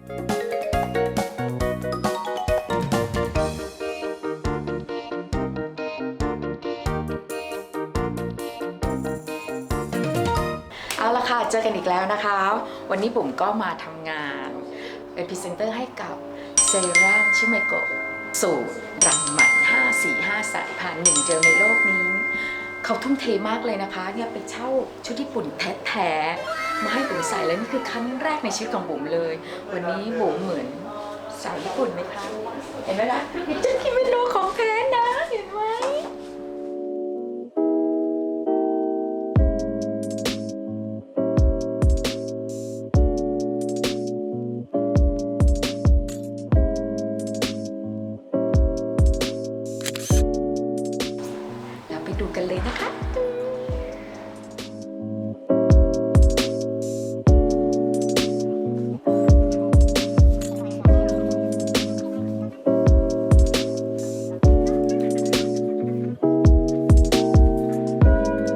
เอาละค่ะเจอกันอีกแล้วนะคะวันนี้ผมก็มาทำงานเป็นพรีเซนเตอร์ให้กับเซรั่มชื่อไมโกะสูตรรังใหม่545 สายพันธุ์1เจลในโลกนี้เขาทุ่มเทมากเลยนะคะเนี่ยไปเช่าชุดญี่ปุ่นแท้ๆมาให้บุ๋มใส่แล้วนี่คือครั้งแรกในชีวิตของบุ๋มเลยวันนี้บุ๋มเหมือนสาวญี่ปุ่นไหมคะเห็นไหมล่ะจะคิมิโนะของแท้นะเห็นไหมดูกันเลยนะคะ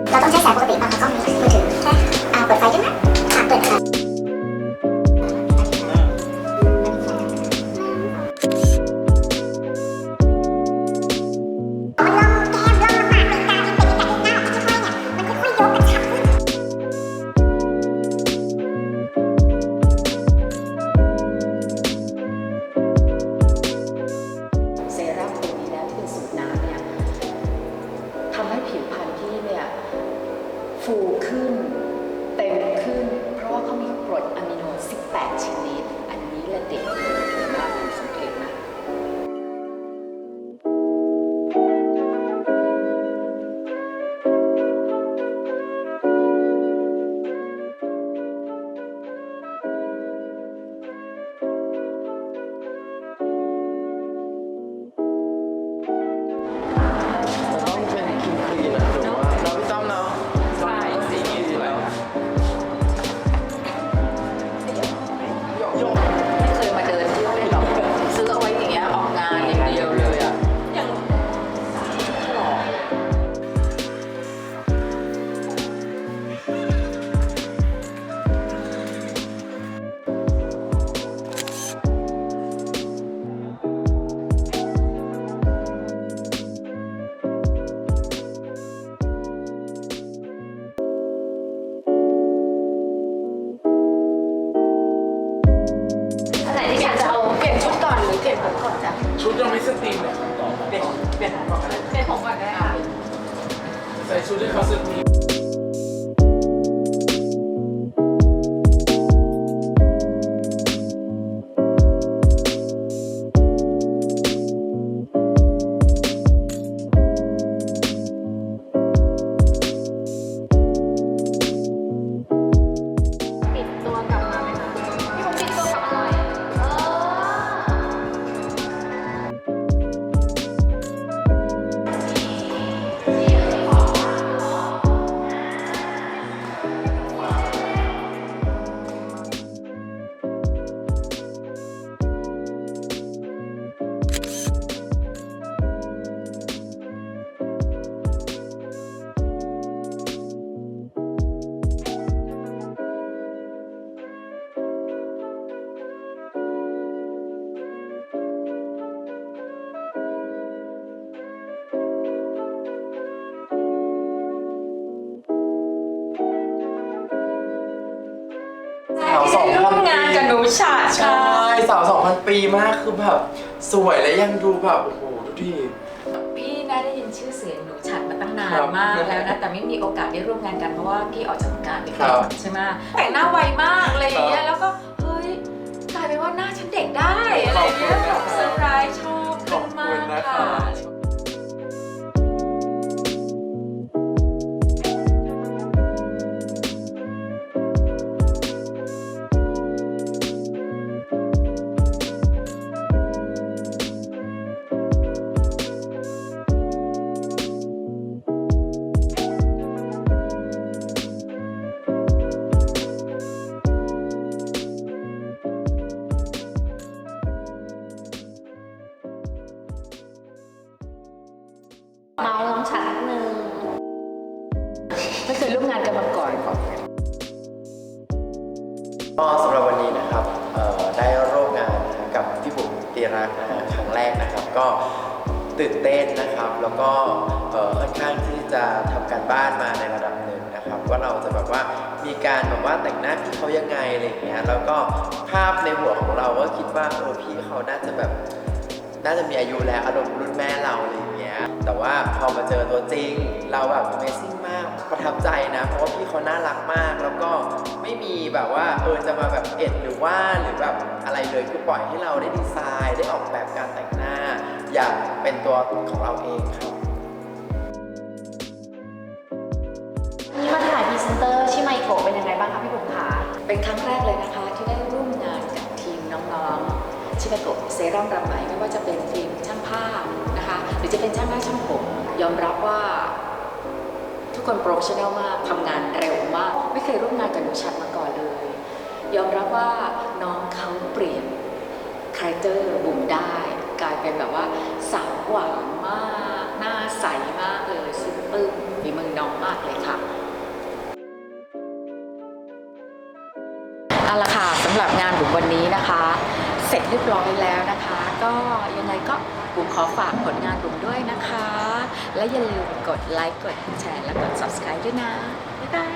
เราต้องใช้แสงปกติป่ะคะกล้องมือถือแค่เปิดไฟได้ไหมเปิดไฟฟูขึ้นเต็มขึ้นเพราะว่าเขามีกรดอะมิโน18 ชนิดอันนี้ละเด็ดเลยมากคุณสังเกตนะชุดยังไม่สตรีมเลยเปลี่ยนผมก่อนก็ได้ค่ะใส่ชุดให้เขาสตรีมร่วมงานกับหนูฉาดใช่สาว 2,000 ปีมากคือแบบสวยและยังดูแบบโอ้โหดูดิพี่น่าได้ยินชื่อเสียงหนูฉาดมาตั้งนานมากแล้วนะแต่ไม่มีโอกาสได้ร่วมงานกันเพราะว่าพี่ออกจากงานไปก่อนใช่ไหมแต่งหน้าไวมากอะไรอย่างเงี้ยแล้วก็เฮ้ยกลายเป็นว่าหน้าฉันเด็กได้อะไรเงี้ยแบบเซอร์ไพรส์ชอบกันมากค่ะเมาน้องฉันนิดนึง ไม่เคยร่วมงานกันมาก่อน ก็สำหรับวันนี้นะครับได้ร่วม รักครั้งแรกนะครับก็ตื่นเต้นนะครับแล้วก็ค่อนข้างที่จะทำการบ้านมาในระดับหนึ่งนะครับว่าเราจะแบบว่ามีการแบบว่าแต่งหน้าพี่เขายังไงอะไรอย่างเงี้ยแล้วก็ภาพในหัวของเราก็คิดว่าพี่เขาน่าจะมีอายุแล้วอารมณ์รุ่นแม่เราอะไรอย่างเงี้ยแต่ว่าพอมาเจอตัวจริงเราแบบ Amazing มากประทับใจนะเพราะว่าพี่เขาน่ารักมากแล้วก็ไม่มีแบบว่าจะมาแบบหรือแบบอะไรเลยคือปล่อยให้เราได้ดีไซน์ได้ออกแบบการแต่งหน้าอย่างเป็นตัวของเราเองครับ นี่มาถ่ายพรีเซนเตอร์ชื่อไมโกะเป็นยังไงบ้างคะพี่บุ๋มคะ เป็นครั้งแรกเลยนะคะที่ได้ร่วมงานกับทีมน้องๆชิไมโกะเซรั่มรำไหมไม่ว่าจะเป็นทีมช่างภาพนะคะหรือจะเป็นช่างหน้าช่างผมยอมรับว่าทุกคนโปรเฟชชั่นแนลมากทำงานเร็วมากไม่เคยร่วมงานกับหนูชัดมาก่อนเลยยอมรับว่าน้องเขาเปลี่ยนคาแรคเตอร์บุ๋มได้กลายเป็นแบบว่าสาวหวานมากหน้าใสมากเลยซึ้งปึ้งมีมือน้องมากเลยค่ะเอาละค่ะสำหรับงานบุ๋มวันนี้นะคะเสร็จเรียบร้อยแล้วนะคะก็ยังไงก็บุ๋มขอฝากผลงานบุ๋มด้วยนะคะและอย่าลืมกดไลค์กดแชร์และกด subscribe ด้วยนะบ๊ายบาย